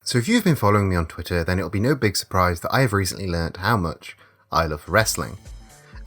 So if you've been following me on Twitter, then it'll be no big surprise that I have recently learnt how much I love wrestling.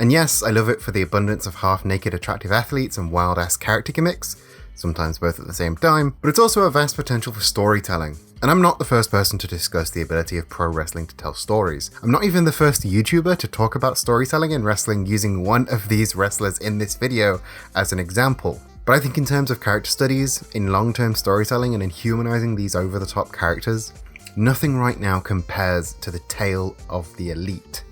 And yes, I love it for the abundance of half-naked attractive athletes and wild-ass character gimmicks, sometimes both at the same time, but it's also a vast potential for storytelling. And I'm not the first person to discuss the ability of pro wrestling to tell stories. I'm not even the first YouTuber to talk about storytelling in wrestling using one of these wrestlers in this video as an example. But I think in terms of character studies, in long-term storytelling and in humanizing these over-the-top characters, nothing right now compares to the tale of the Elite.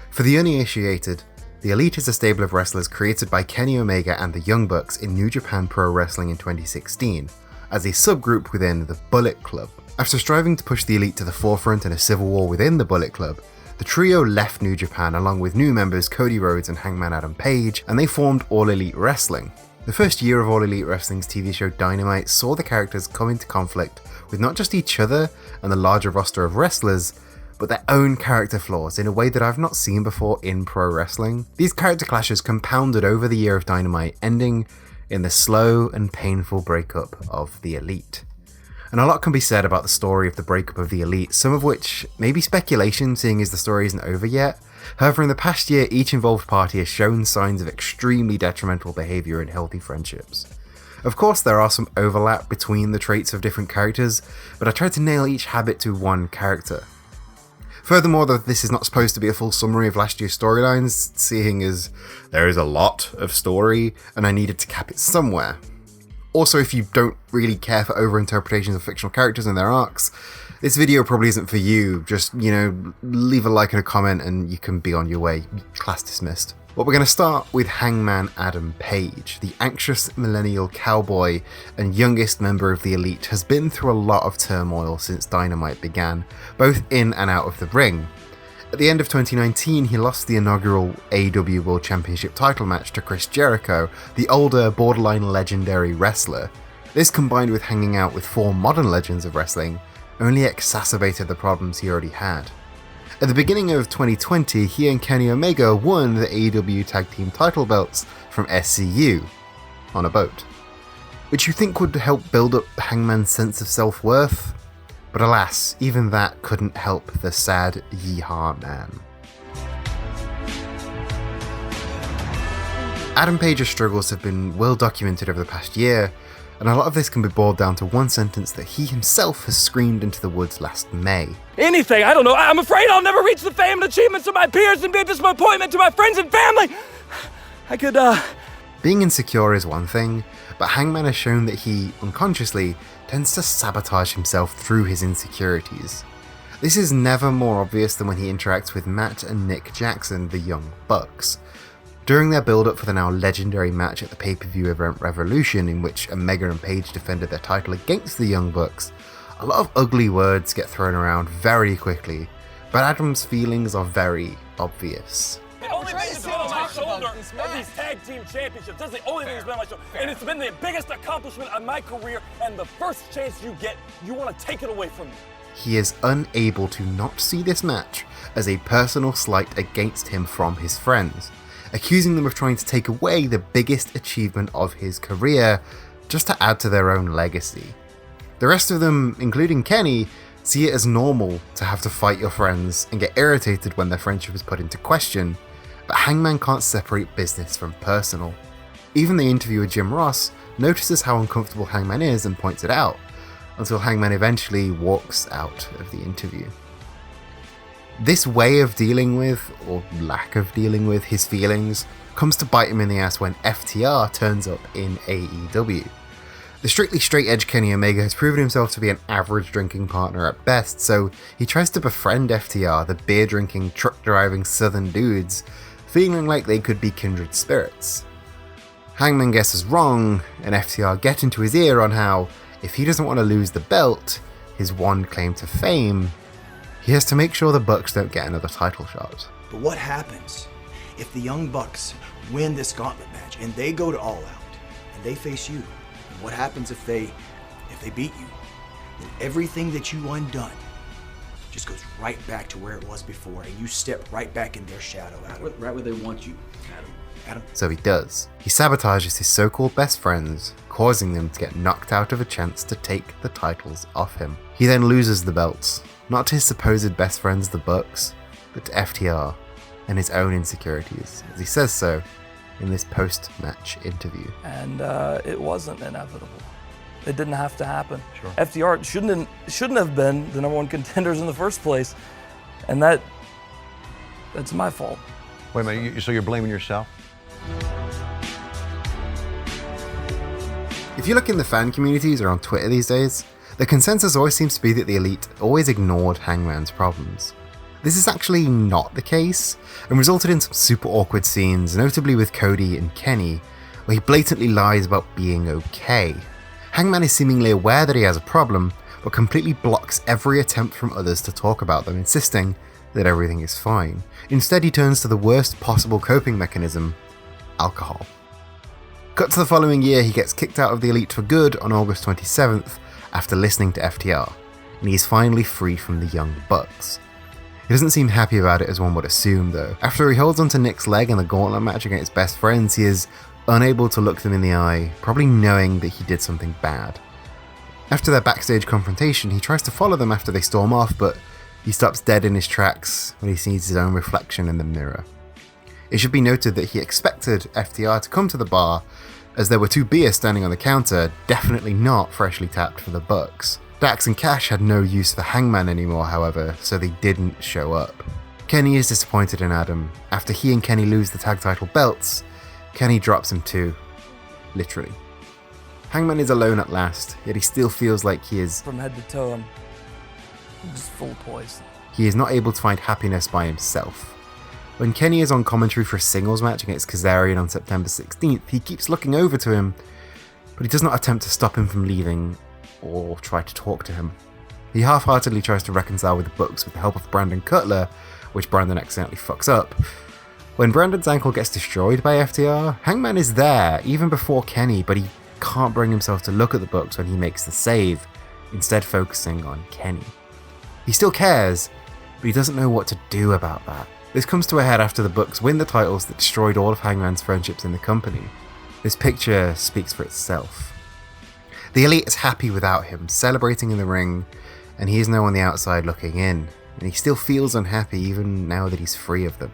For the uninitiated, the Elite is a stable of wrestlers created by Kenny Omega and the Young Bucks in New Japan Pro Wrestling in 2016, as a subgroup within the Bullet Club. After striving to push the Elite to the forefront in a civil war within the Bullet Club, the trio left New Japan along with new members Cody Rhodes and Hangman Adam Page, and they formed All Elite Wrestling. The first year of All Elite Wrestling's TV show Dynamite saw the characters come into conflict with not just each other and the larger roster of wrestlers, but their own character flaws in a way that I've not seen before in pro wrestling. These character clashes compounded over the year of Dynamite, ending in the slow and painful breakup of the Elite. And a lot can be said about the story of the breakup of the Elite, some of which may be speculation seeing as the story isn't over yet. However, in the past year, each involved party has shown signs of extremely detrimental behaviour in healthy friendships. Of course, there are some overlap between the traits of different characters, but I tried to nail each habit to one character. Furthermore, though this is not supposed to be a full summary of last year's storylines, seeing as there is a lot of story and I needed to cap it somewhere. Also, if you don't really care for over-interpretations of fictional characters and their arcs, this video probably isn't for you. Just, leave a like and a comment and you can be on your way. Class dismissed. But we're going to start with Hangman Adam Page. The anxious millennial cowboy and youngest member of the Elite has been through a lot of turmoil since Dynamite began, both in and out of the ring. At the end of 2019, he lost the inaugural AEW World Championship title match to Chris Jericho, the older, borderline legendary wrestler. This, combined with hanging out with 4 modern legends of wrestling, only exacerbated the problems he already had. At the beginning of 2020, he and Kenny Omega won the AEW Tag Team title belts from SCU on a boat, which you think would help build up Hangman's sense of self-worth. But alas, even that couldn't help the sad Yeehaw man. Adam Page's struggles have been well documented over the past year, and a lot of this can be boiled down to one sentence that he himself has screamed into the woods last May. Anything, I don't know, I'm afraid I'll never reach the fame and achievements of my peers and be a disappointment to my friends and family! Being insecure is one thing, but Hangman has shown that he, unconsciously, tends to sabotage himself through his insecurities. This is never more obvious than when he interacts with Matt and Nick Jackson, the Young Bucks. During their build-up for the now legendary match at the pay-per-view event Revolution, in which Omega and Page defended their title against the Young Bucks, a lot of ugly words get thrown around very quickly, but Adam's feelings are very obvious. The only thing that's been on my shoulder are these tag team championships. That's the only thing that's been on my shoulder. And it's been the biggest accomplishment of my career, and the first chance you get, you want to take it away from me. He is unable to not see this match as a personal slight against him from his friends, accusing them of trying to take away the biggest achievement of his career just to add to their own legacy. The rest of them, including Kenny, see it as normal to have to fight your friends and get irritated when their friendship is put into question, but Hangman can't separate business from personal. Even the interviewer Jim Ross notices how uncomfortable Hangman is and points it out, until Hangman eventually walks out of the interview. This way of dealing with, or lack of dealing with, his feelings comes to bite him in the ass when FTR turns up in AEW. The strictly straight edge Kenny Omega has proven himself to be an average drinking partner at best, so he tries to befriend FTR, the beer drinking, truck driving southern dudes, feeling like they could be kindred spirits. Hangman guesses wrong, and FTR get into his ear on how, if he doesn't want to lose the belt, his one claim to fame, he has to make sure the Bucks don't get another title shot. But what happens if the Young Bucks win this gauntlet match and they go to All Out and they face you? And what happens if they beat you? Then everything that you undone just goes right back to where it was before, and you step right back in their shadow, Adam. Right where they want you, Adam. So he does. He sabotages his so-called best friends, causing them to get knocked out of a chance to take the titles off him. He then loses the belts, not to his supposed best friends the Bucks, but to FTR and his own insecurities, as he says so in this post-match interview. And it wasn't inevitable. It didn't have to happen. Sure. FTR shouldn't have been the number one contenders in the first place, and that's my fault. Wait a minute, so you're blaming yourself? If you look in the fan communities or on Twitter these days, the consensus always seems to be that the Elite always ignored Hangman's problems. This is actually not the case, and resulted in some super awkward scenes, notably with Cody and Kenny, where he blatantly lies about being okay. Hangman is seemingly aware that he has a problem, but completely blocks every attempt from others to talk about them, insisting that everything is fine. Instead, he turns to the worst possible coping mechanism: alcohol. Cut to the following year, he gets kicked out of the Elite for good on August 27th after listening to FTR, and he's finally free from the Young Bucks. He doesn't seem happy about it as one would assume though. After he holds onto Nick's leg in the gauntlet match against best friends, he is unable to look them in the eye, probably knowing that he did something bad. After their backstage confrontation, he tries to follow them after they storm off, but he stops dead in his tracks when he sees his own reflection in the mirror. It should be noted that he expected FTR to come to the bar, as there were 2 beers standing on the counter, definitely not freshly tapped for the Bucks. Dax and Cash had no use for Hangman anymore, however, so they didn't show up. Kenny is disappointed in Adam. After he and Kenny lose the tag title belts, Kenny drops him too. Literally. Hangman is alone at last, yet he still feels like he is... From head to toe, I'm just full of poison. He is not able to find happiness by himself. When Kenny is on commentary for a singles match against Kazarian on September 16th, he keeps looking over to him, but he does not attempt to stop him from leaving or try to talk to him. He half-heartedly tries to reconcile with the Bucks with the help of Brandon Cutler, which Brandon accidentally fucks up. When Brandon's ankle gets destroyed by FTR, Hangman is there even before Kenny, but he can't bring himself to look at the Bucks when he makes the save, instead focusing on Kenny. He still cares, but he doesn't know what to do about that. This comes to a head after the Bucks win the titles that destroyed all of Hangman's friendships in the company. This picture speaks for itself. The Elite is happy without him, celebrating in the ring, and he is now on the outside looking in, and he still feels unhappy even now that he's free of them.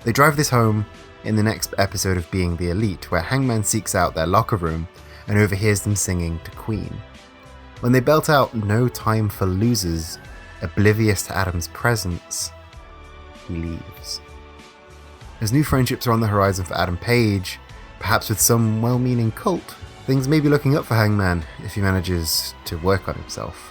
They drive this home in the next episode of Being the Elite, where Hangman seeks out their locker room and overhears them singing to Queen. When they belt out No Time for Losers, oblivious to Adam's presence, he leaves. As new friendships are on the horizon for Adam Page, perhaps with some well-meaning cult, things may be looking up for Hangman if he manages to work on himself.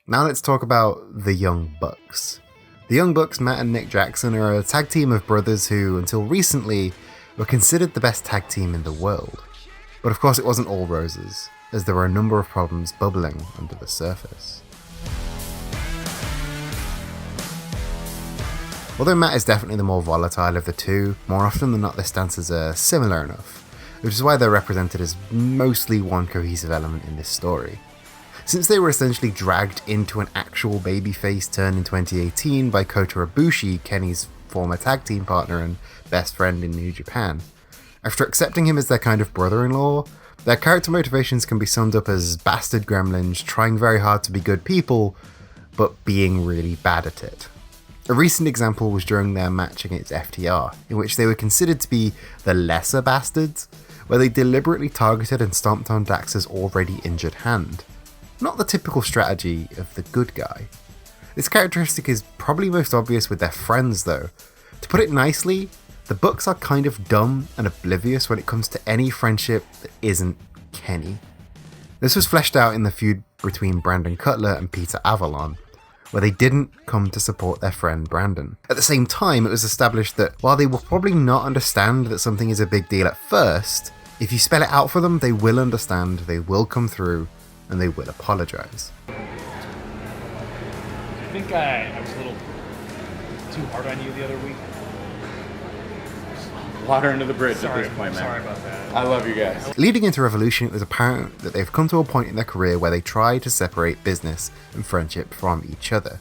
Now let's talk about the Young Bucks. The Young Bucks, Matt and Nick Jackson, are a tag team of brothers who, until recently, were considered the best tag team in the world. But of course it wasn't all roses, as there were a number of problems bubbling under the surface. Although Matt is definitely the more volatile of the two, more often than not their stances are similar enough, which is why they're represented as mostly one cohesive element in this story. Since they were essentially dragged into an actual babyface turn in 2018 by Kota Ibushi, Kenny's former tag team partner and best friend in New Japan, after accepting him as their kind of brother-in-law, their character motivations can be summed up as bastard gremlins trying very hard to be good people, but being really bad at it. A recent example was during their match against FTR, in which they were considered to be the lesser bastards, where they deliberately targeted and stomped on Dax's already injured hand. Not the typical strategy of the good guy. This characteristic is probably most obvious with their friends though. To put it nicely, the Bucks are kind of dumb and oblivious when it comes to any friendship that isn't Kenny. This was fleshed out in the feud between Brandon Cutler and Peter Avalon, where they didn't come to support their friend Brandon. At the same time, it was established that while they will probably not understand that something is a big deal at first, if you spell it out for them, they will understand, they will come through, and they will apologize. I think I was a little too hard on you the other week. Water under the bridge Sorry, at this point, man. sorry about that. I love you guys. Leading into Revolution, it was apparent that they've come to a point in their career where they try to separate business and friendship from each other.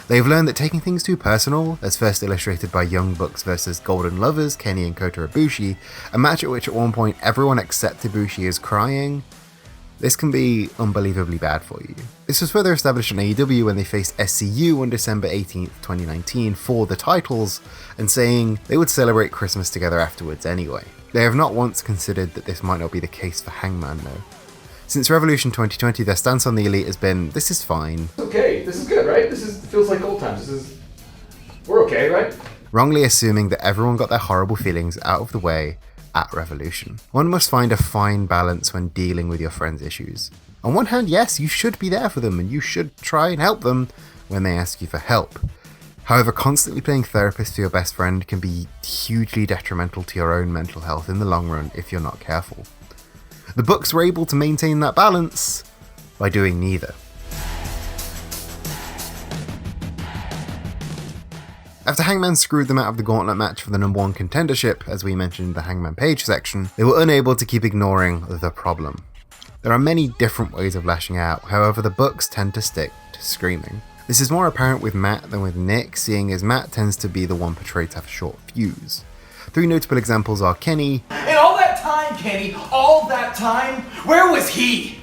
They've learned that taking things too personal, as first illustrated by Young Bucks versus Golden Lovers, Kenny and Kota Ibushi, a match at which at one point everyone except Ibushi is crying, this can be unbelievably bad for you. This was further established on AEW when they faced SCU on December 18th, 2019 for the titles, and saying they would celebrate Christmas together afterwards anyway. They have not once considered that this might not be the case for Hangman though. Since Revolution 2020, their stance on the Elite has been, this is fine. Okay, this is good, right? Feels like old times. We're okay, right? Wrongly assuming that everyone got their horrible feelings out of the way at Revolution. One must find a fine balance when dealing with your friends' issues. On one hand, yes, you should be there for them and you should try and help them when they ask you for help. However, constantly playing therapist to your best friend can be hugely detrimental to your own mental health in the long run if you're not careful. The Bucks were able to maintain that balance by doing neither. After Hangman screwed them out of the gauntlet match for the number 1 contendership, as we mentioned in the Hangman Page section, they were unable to keep ignoring the problem. There are many different ways of lashing out, however the Bucks tend to stick to screaming. This is more apparent with Matt than with Nick, seeing as Matt tends to be the one portrayed to have a short fuse. 3 notable examples are Kenny, And all that time, Kenny, all that time, where was he?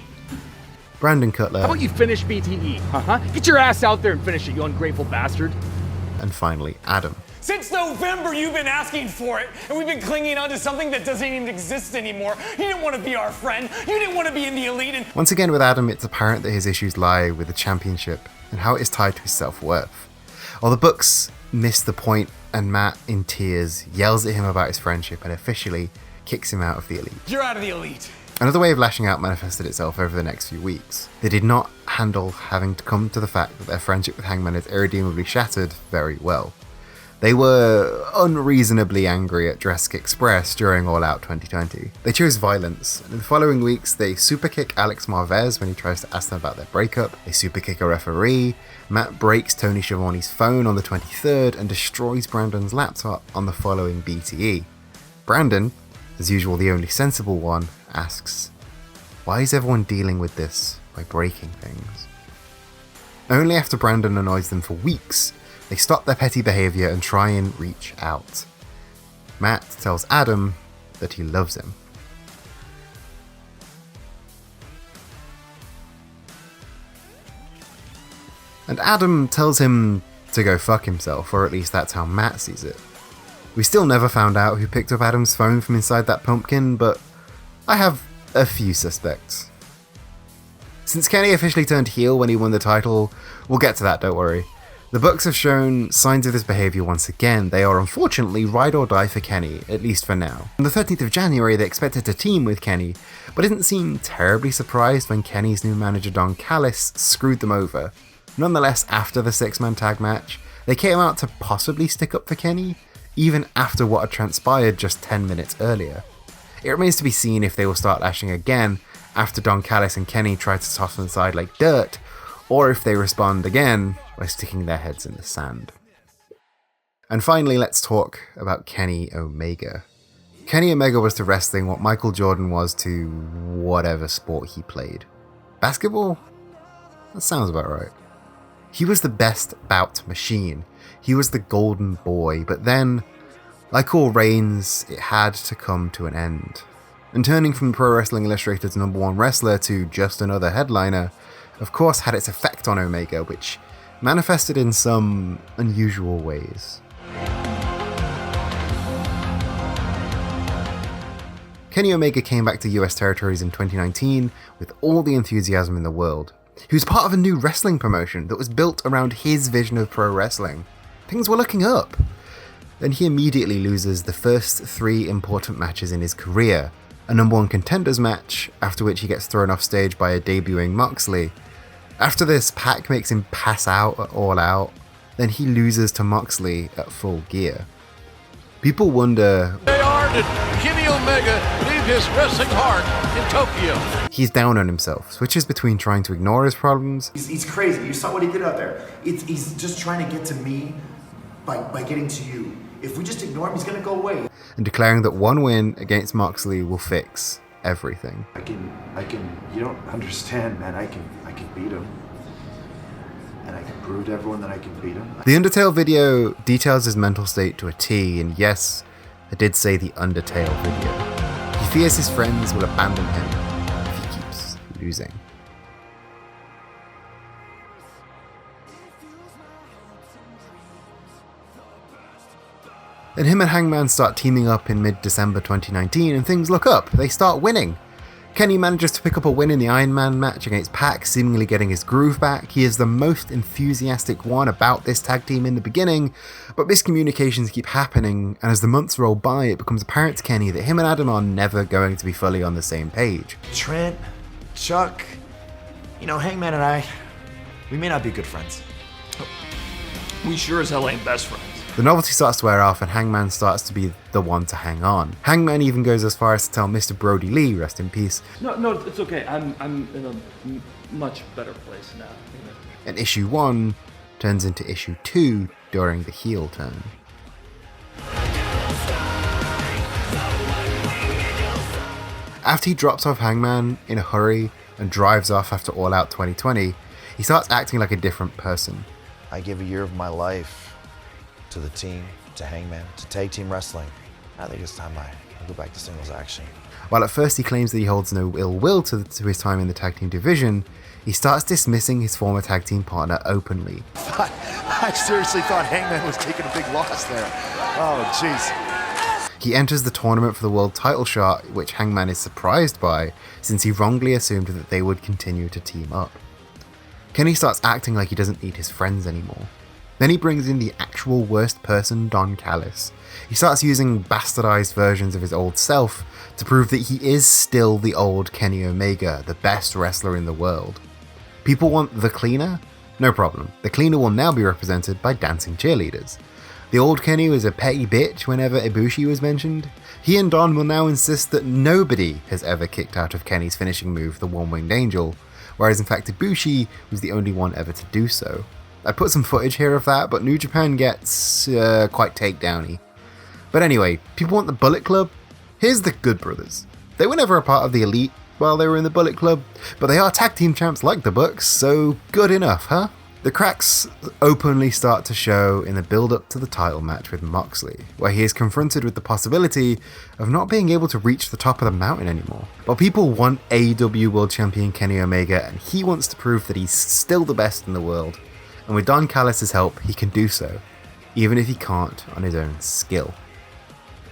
Brandon Cutler, How about you finish BTE? Get your ass out there and finish it, you ungrateful bastard. and finally Adam. Since November, you've been asking for it, and we've been clinging on to something that doesn't even exist anymore. You didn't want to be our friend. You didn't want to be in the Elite. And Once again with Adam, it's apparent that his issues lie with the championship and how it is tied to his self-worth. While the Bucks miss the point and Matt, in tears, yells at him about his friendship and officially kicks him out of the Elite. you're out of the Elite. Another way of lashing out manifested itself over the next few weeks. They did not handle having to come to the fact that their friendship with Hangman is irredeemably shattered very well. They were unreasonably angry at Jurassic Express during All Out 2020. They chose violence, and in the following weeks they superkick Alex Marvez when he tries to ask them about their breakup, they superkick a referee, Matt breaks Tony Schiavone's phone on the 23rd and destroys Brandon's laptop on the following BTE. Brandon, as usual the only sensible one, asks, why is everyone dealing with this by breaking things? Only after Brandon annoys them for weeks, they stop their petty behaviour and try and reach out. Matt tells Adam that he loves him. And Adam tells him to go fuck himself, or at least that's how Matt sees it. We still never found out who picked up Adam's phone from inside that pumpkin, but I have a few suspects. Since Kenny officially turned heel when he won the title, we'll get to that, don't worry. The Bucks have shown signs of this behaviour once again. They are unfortunately ride or die for Kenny, at least for now. On the 13th of January, they expected to team with Kenny, but didn't seem terribly surprised when Kenny's new manager Don Callis screwed them over. Nonetheless, after the 6-man tag match, they came out to possibly stick up for Kenny, even after what had transpired just 10 minutes earlier. It remains to be seen if they will start lashing again after Don Callis and Kenny try to toss them aside like dirt, or if they respond again by sticking their heads in the sand. And finally, let's talk about Kenny Omega. Kenny Omega was to wrestling what Michael Jordan was to whatever sport he played. Basketball? That sounds about right. He was the best bout machine. He was the golden boy, but then, like all reigns, it had to come to an end. And turning from Pro Wrestling Illustrated's #1 wrestler to just another headliner, of course had its effect on Omega, which manifested in some unusual ways. Kenny Omega came back to US territories in 2019 with all the enthusiasm in the world. He was part of a new wrestling promotion that was built around his vision of pro wrestling. Things were looking up. Then he immediately loses the first 3 important matches in his career. A #1 contenders match, after which he gets thrown off stage by a debuting Moxley. After this, Pac makes him pass out at All Out, then he loses to Moxley at Full Gear. People wonder, Did Kenny Omega leave his wrestling heart in Tokyo? he's down on himself, switches between trying to ignore his problems He's crazy. You saw what he did out there. He's just trying to get to me by getting to you. If we just ignore him, he's gonna go away. and declaring that one win against Moxley will fix everything. I can, you don't understand, man. I can beat him. and I can prove to everyone that I can beat him. The Undertale video details his mental state to a T, and yes, I did say the Undertale video. He fears his friends will abandon him if he keeps losing. Then him and Hangman start teaming up in mid-December 2019 and things look up. They start winning. Kenny manages to pick up a win in the Iron Man match against Pac, seemingly getting his groove back. He is the most enthusiastic one about this tag team in the beginning, but miscommunications keep happening, and as the months roll by, it becomes apparent to Kenny that him and Adam are never going to be fully on the same page. Trent, Chuck, Hangman and I, we may not be good friends. We sure as hell ain't best friends. The novelty starts to wear off and Hangman starts to be the one to hang on. Hangman even goes as far as to tell Mr. Brody Lee, rest in peace. No, it's okay. I'm in a much better place now. And issue 1 turns into issue 2 during the heel turn. After he drops off Hangman in a hurry and drives off after All Out 2020, he starts acting like a different person. I give a year of my life to the team, to Hangman, to tag team wrestling. I think it's time I go back to singles action. While at first he claims that he holds no ill will to his time in the tag team division, he starts dismissing his former tag team partner openly. I seriously thought Hangman was taking a big loss there. Oh, jeez. He enters the tournament for the world title shot, which Hangman is surprised by, since he wrongly assumed that they would continue to team up. Kenny starts acting like he doesn't need his friends anymore. Then he brings in the actual worst person, Don Callis. He starts using bastardized versions of his old self to prove that he is still the old Kenny Omega, the best wrestler in the world. People want the Cleaner? No problem. The Cleaner will now be represented by dancing cheerleaders. The old Kenny was a petty bitch whenever Ibushi was mentioned. He and Don will now insist that nobody has ever kicked out of Kenny's finishing move, the One-Winged Angel, whereas in fact Ibushi was the only one ever to do so. I put some footage here of that, but New Japan gets quite takedowny. But anyway, people want the Bullet Club? Here's the Good Brothers. They were never a part of the Elite while they were in the Bullet Club, but they are tag team champs like the Bucks, so good enough, huh? The cracks openly start to show in the build-up to the title match with Moxley, where he is confronted with the possibility of not being able to reach the top of the mountain anymore. But people want AEW World Champion Kenny Omega, and he wants to prove that he's still the best in the world. And with Don Callis' help, he can do so, even if he can't on his own skill.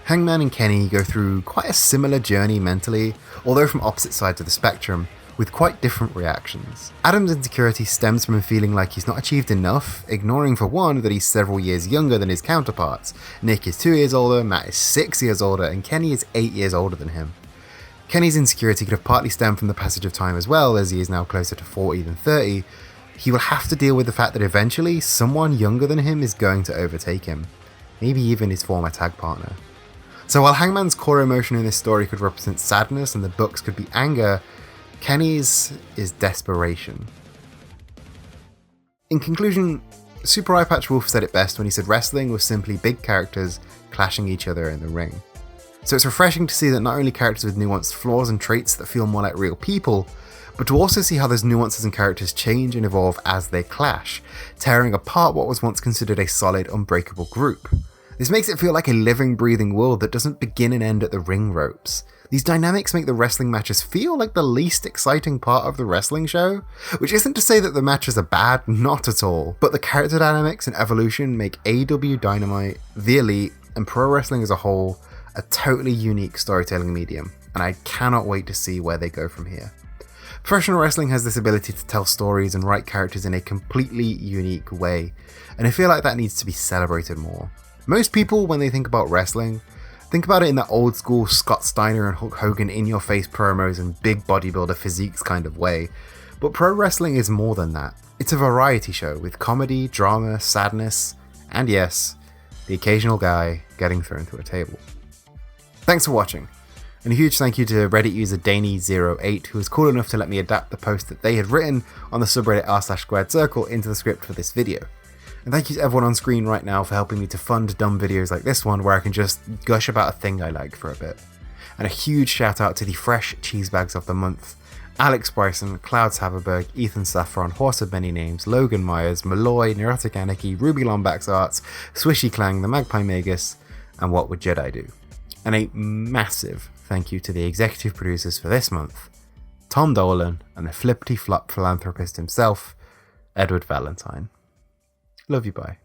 Hangman and Kenny go through quite a similar journey mentally, although from opposite sides of the spectrum, with quite different reactions. Adam's insecurity stems from him feeling like he's not achieved enough, ignoring for one that he's several years younger than his counterparts. Nick is 2 years older, Matt is 6 years older, and Kenny is 8 years older than him. Kenny's insecurity could have partly stemmed from the passage of time as well, as he is now closer to 40 than 30. He will have to deal with the fact that eventually someone younger than him is going to overtake him, maybe even his former tag partner. So while Hangman's core emotion in this story could represent sadness and the Bucks could be anger, Kenny's is desperation. In conclusion, Super Eye Patch Wolf said it best when he said wrestling was simply big characters clashing each other in the ring. So it's refreshing to see that not only characters with nuanced flaws and traits that feel more like real people, but to also see how those nuances and characters change and evolve as they clash, tearing apart what was once considered a solid, unbreakable group. This makes it feel like a living, breathing world that doesn't begin and end at the ring ropes. These dynamics make the wrestling matches feel like the least exciting part of the wrestling show, which isn't to say that the matches are bad, not at all, but the character dynamics and evolution make AEW Dynamite, The Elite, and pro wrestling as a whole a totally unique storytelling medium, and I cannot wait to see where they go from here. Professional wrestling has this ability to tell stories and write characters in a completely unique way, and I feel like that needs to be celebrated more. Most people, when they think about wrestling, think about it in that old school Scott Steiner and Hulk Hogan in-your-face promos and big bodybuilder physiques kind of way, but pro wrestling is more than that. It's a variety show with comedy, drama, sadness, and yes, the occasional guy getting thrown through a table. Thanks for watching. And a huge thank you to Reddit user Danny08, who was cool enough to let me adapt the post that they had written on the subreddit r/squared circle into the script for this video. And thank you to everyone on screen right now for helping me to fund dumb videos like this one where I can just gush about a thing I like for a bit. And a huge shout out to the fresh cheese bags of the month, Alex Bryson, Clouds Haberberg, Ethan Safron, Horse of Many Names, Logan Myers, Mulloy, Neuroticanarchy, Ruby Lombax Arts, Swishyclang, the Magpie Magus, and What Would Jedi Do? And a massive thank you to the executive producers for this month, Tom Dolan and the flippity-flop philanthropist himself, Edward Valentine. Love you, bye.